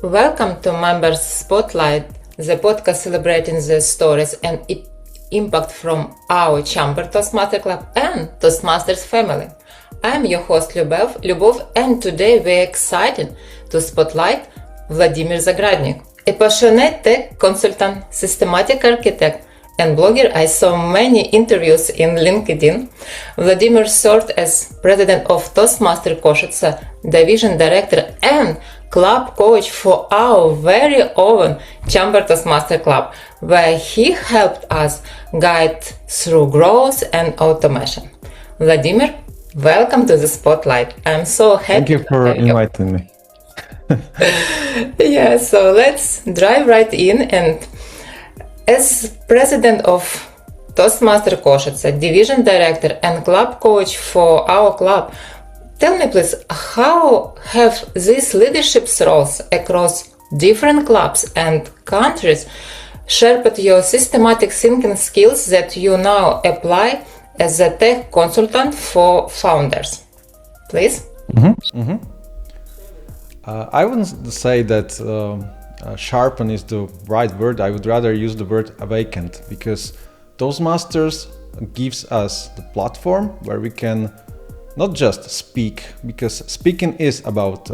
Welcome to Members Spotlight, the podcast celebrating the stories and impact from our Chamber Toastmasters Club and Toastmasters family. I'm your host Любов, and today we're excited to spotlight Vladimír Záhradník, a passionate tech consultant, systematic architect, and blogger. I saw many interviews in LinkedIn. Vladimír served as President of Toastmasters Košice, Division Director and Club Coach for our very own Chamber Toastmasters Club, where he helped us guide through growth and automation. Vladimír, welcome to the Spotlight. I'm so happy. Thank you for inviting me. Yeah, so let's dive right in. And as President of Toastmasters Košice, Division Director and Club Coach for our club, tell me please, how have these leadership roles across different clubs and countries shaped your systematic thinking skills that you now apply as a tech consultant for founders? Please. I wouldn't say that sharpen is the right word. I would rather use the word awakened, because Toastmasters gives us the platform where we can not just speak, because speaking is about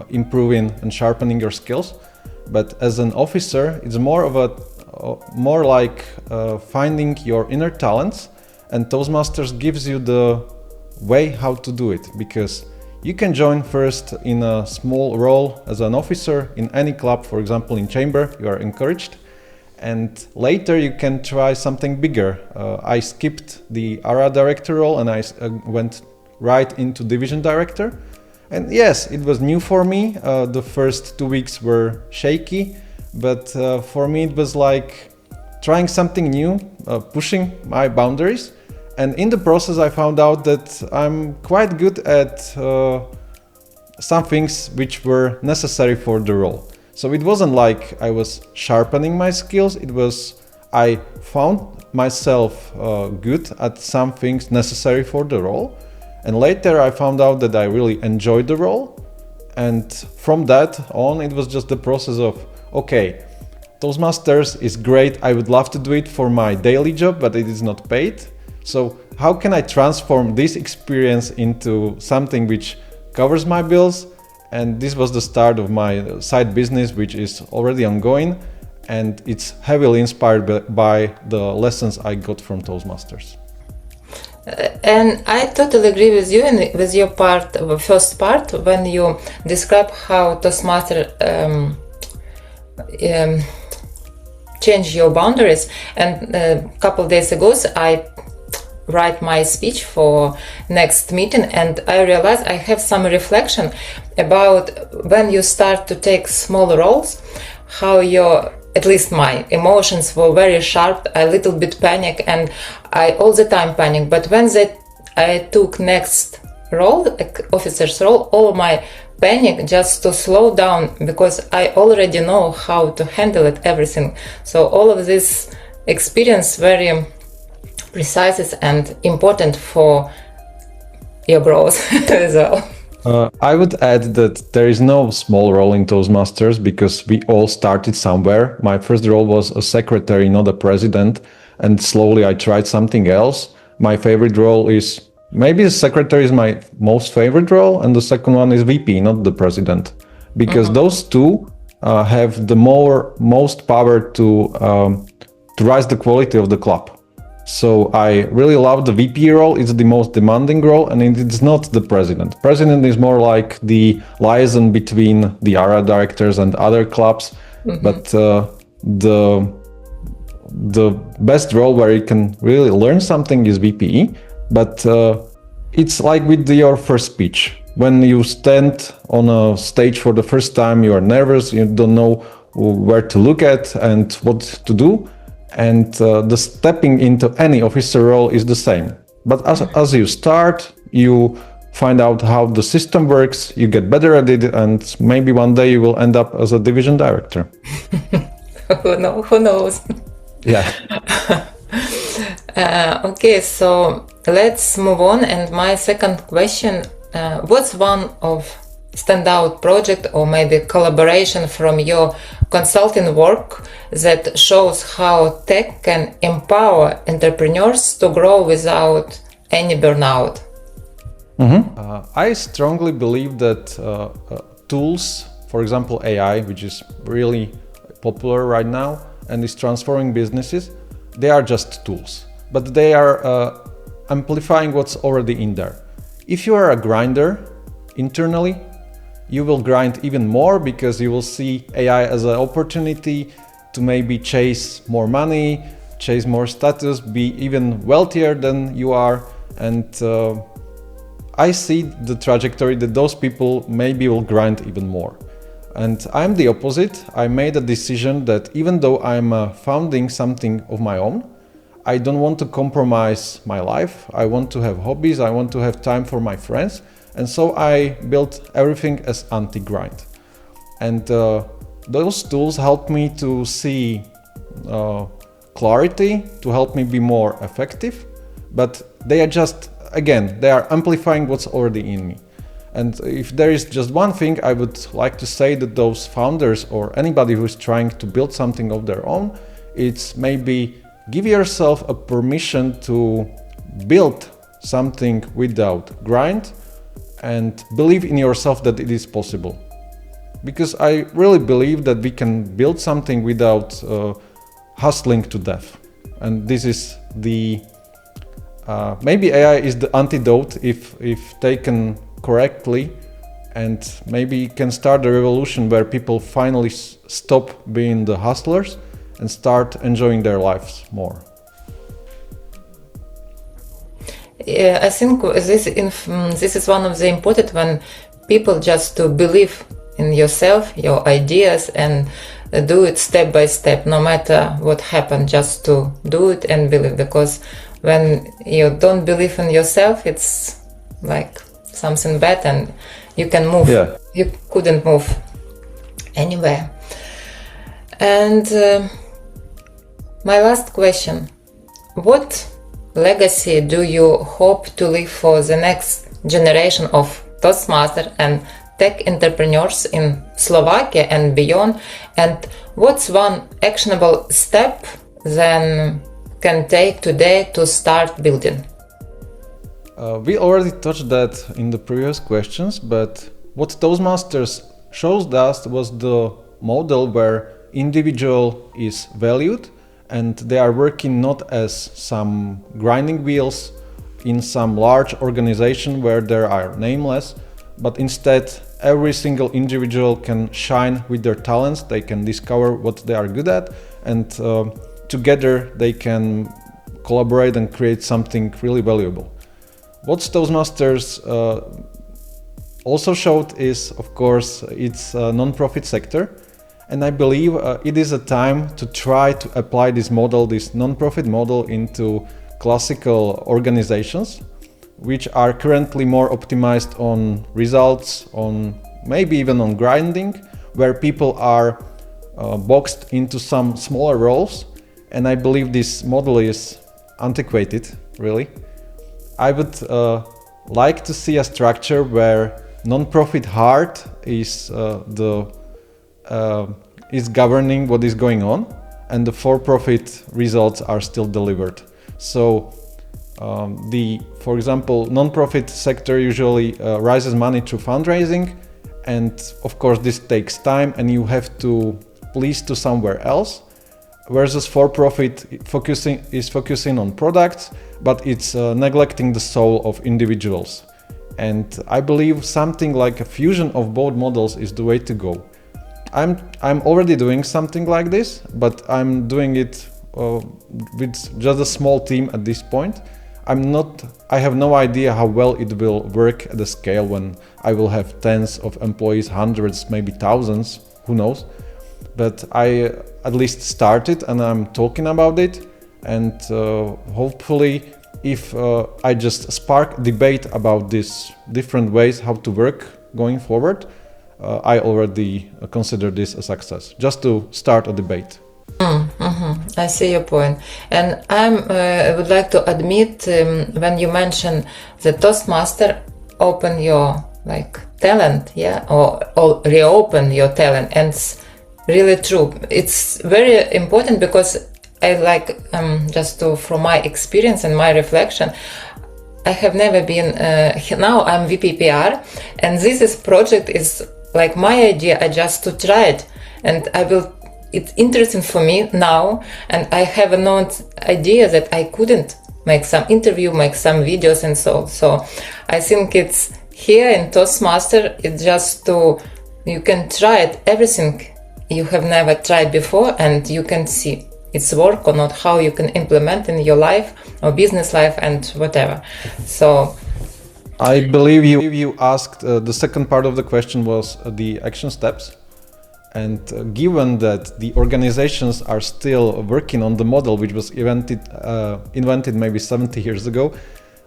improving and sharpening your skills, but as an officer, it's more like finding your inner talents, and Toastmasters gives you the way how to do it, because you can join first in a small role as an officer in any club, for example in Chamber, you are encouraged, and later you can try something bigger. I skipped the area director role and I went right into division director, and yes, it was new for me. The first 2 weeks were shaky, but for me it was like trying something new, pushing my boundaries. And in the process, I found out that I'm quite good at some things which were necessary for the role. So it wasn't like I was sharpening my skills, it was I found myself good at some things necessary for the role. And later I found out that I really enjoyed the role. And from that on, it was just the process of, okay, Toastmasters is great, I would love to do it for my daily job, but it is not paid. So how can I transform this experience into something which covers my bills? And this was the start of my side business, which is already ongoing, and it's heavily inspired by the lessons I got from Toastmasters. And I totally agree with you and with your first part, when you describe how Toastmaster change your boundaries. And a couple of days ago, I write my speech for next meeting, and I realized I have some reflection about when you start to take small roles, how at least my emotions were very sharp, a little bit panic, and I all the time panic. But when I took next role, officer's role, all my panic just to slow down, because I already know how to handle it, everything. So all of this experience very precise and important for your growth as well. I would add that there is no small role in Toastmasters, because we all started somewhere. My first role was a secretary, not a president, and slowly I tried something else. My favorite role is, maybe the secretary is my most favorite role, and the second one is VP, not the president, because those two have the most power to rise the quality of the club. So I really love the VP role. It's the most demanding role, and it's not the president. President is more like the liaison between the area directors and other clubs. But the best role where you can really learn something is VPE. But it's like with your first speech. When you stand on a stage for the first time, you are nervous, you don't know where to look at and what to do. And the stepping into any officer role is the same. But as you start, you find out how the system works, you get better at it, and maybe one day you will end up as a division director. Who knows? Yeah. Okay, so let's move on. And my second question, what's one of standout project or maybe collaboration from your consulting work that shows how tech can empower entrepreneurs to grow without any burnout? I strongly believe that tools, for example AI, which is really popular right now and is transforming businesses, they are just tools, but they are amplifying what's already in there. If you are a grinder internally, you will grind even more because you will see AI as an opportunity to maybe chase more money, chase more status, be even wealthier than you are. And I see the trajectory that those people maybe will grind even more. And I'm the opposite. I made a decision that even though I'm founding something of my own, I don't want to compromise my life. I want to have hobbies. I want to have time for my friends. And so I built everything as anti-grind. And those tools help me to see clarity, to help me be more effective. But they are just, again, they are amplifying what's already in me. And if there is just one thing, I would like to say that those founders or anybody who is trying to build something of their own, it's maybe give yourself a permission to build something without grind and believe in yourself that it is possible. Because I really believe that we can build something without hustling to death. And this is the, maybe AI is the antidote if taken correctly, and maybe can start a revolution where people finally stop being the hustlers and start enjoying their lives more. Yeah, I think this is one of the important when people just to believe in yourself, your ideas, and do it step by step, no matter what happened, just to do it and believe. Because when you don't believe in yourself, it's like something bad and you can move. Yeah. You couldn't move anywhere. And my last question, what legacy do you hope to leave for the next generation of Toastmasters and tech entrepreneurs in Slovakia and beyond? And what's one actionable step then can take today to start building? We already touched that in the previous questions, but what Toastmasters showed us was the model where individual is valued and they are working not as some grinding wheels in some large organization where they are nameless, but instead every single individual can shine with their talents, they can discover what they are good at, and together they can collaborate and create something really valuable. What Toastmasters also showed is, of course, its non-profit sector. And I believe it is a time to try to apply this model, this non-profit model, into classical organizations, which are currently more optimized on results, on maybe even on grinding, where people are boxed into some smaller roles. And I believe this model is antiquated, really. I would like to see a structure where non-profit heart is is governing what is going on, and the for-profit results are still delivered. So for example, non-profit sector usually raises money through fundraising, and of course this takes time and you have to please to somewhere else, versus for-profit is focusing on products, but it's neglecting the soul of individuals. And I believe something like a fusion of both models is the way to go. I'm already doing something like this, but I'm doing it with just a small team at this point. I have no idea how well it will work at a scale when I will have tens of employees, hundreds, maybe thousands, who knows. But I at least started and I'm talking about it, and hopefully if I just spark debate about these different ways how to work going forward, I already consider this a success, just to start a debate. I see your point. And I would like to admit when you mention the Toastmaster open your talent, or reopen your talent. And it's really true. It's very important because I like, from my experience and my reflection, I have never been, now I'm VPPR, and this project is like my idea. I just to try it, and it's interesting for me now, and I have no idea that I couldn't make some interview, make some videos and so I think it's here in Toastmaster, it's just you can try it, everything you have never tried before, and you can see it's work or not, how you can implement in your life or business life and whatever. So I believe you asked, the second part of the question was the action steps. And given that the organizations are still working on the model which was invented maybe 70 years ago,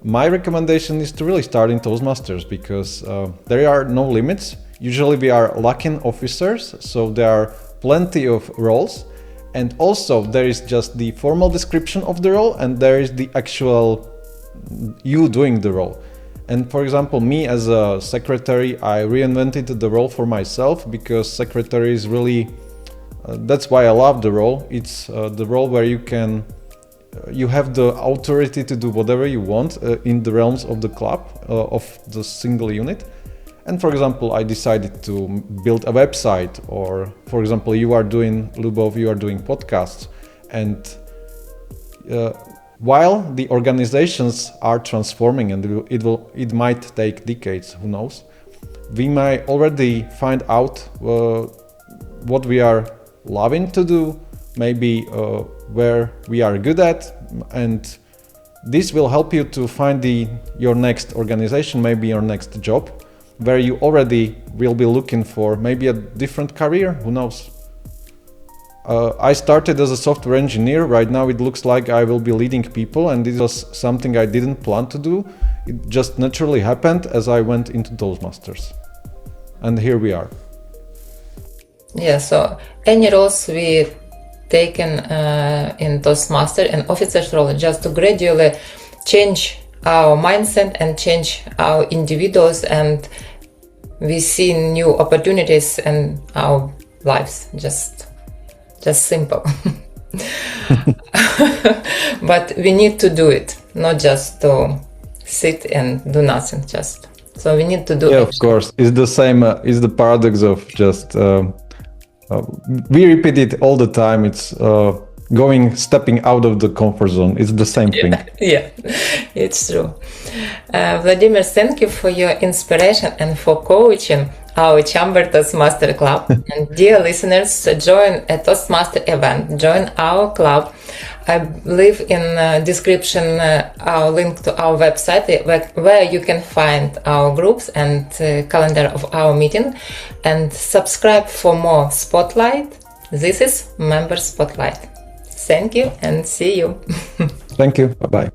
my recommendation is to really start in Toastmasters, because there are no limits. Usually we are lacking officers, so there are plenty of roles. And also there is just the formal description of the role, and there is the actual you doing the role. And for example, me as a secretary, I reinvented the role for myself, because secretary is really, that's why I love the role. It's the role where you have the authority to do whatever you want in the realms of the club, of the single unit. And for example, I decided to build a website, or for example, Lubov, you are doing podcasts. And while the organizations are transforming, and it might take decades, who knows, we might already find out what we are loving to do, maybe where we are good at, and this will help you to find your next organization, maybe your next job, where you already will be looking for maybe a different career, who knows. I started as a software engineer. Right now it looks like I will be leading people, and this was something I didn't plan to do. It just naturally happened as I went into Toastmasters. And here we are. Yeah, so any roles we taken in Toastmaster and officer's role, just to gradually change our mindset and change our individuals, and we see new opportunities in our lives. Just simple. But we need to do it, not just to sit and do nothing. So we need to do it. Yeah, of course. It's the same. It's the paradox of just we repeat it all the time. It's stepping out of the comfort zone. It's the same thing. Yeah, it's true. Vladimir, thank you for your inspiration and for coaching our Chamber Toastmasters Club. And dear listeners, join a Toastmaster event, join our club. I leave in description our link to our website where you can find our groups and calendar of our meeting, and subscribe for more Spotlight. This is Member Spotlight. Thank you and see you. Thank you. Bye-bye.